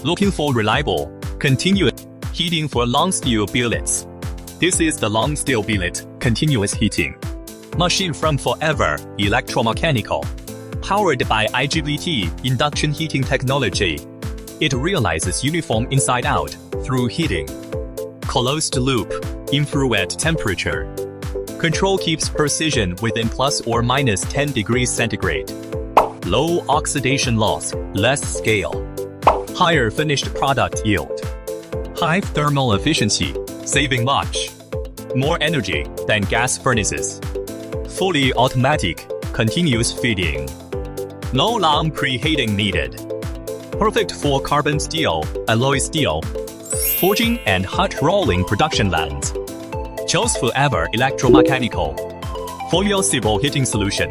Looking for reliable, continuous heating for long steel billets. This is the long steel billet continuous heating machine from Forever Electromechanical. Powered by IGBT induction heating technology, it realizes uniform inside-out through heating. Closed loop, infrared temperature. Control keeps precision within plus or minus 10 degrees centigrade. Low oxidation loss, less scale. Higher finished product yield. High thermal efficiency, saving much more energy than gas furnaces. Fully automatic, continuous feeding. No long preheating needed. Perfect for carbon steel, alloy steel, forging and hot rolling production lines. Chose Forever Electromechanical for your civil heating solution.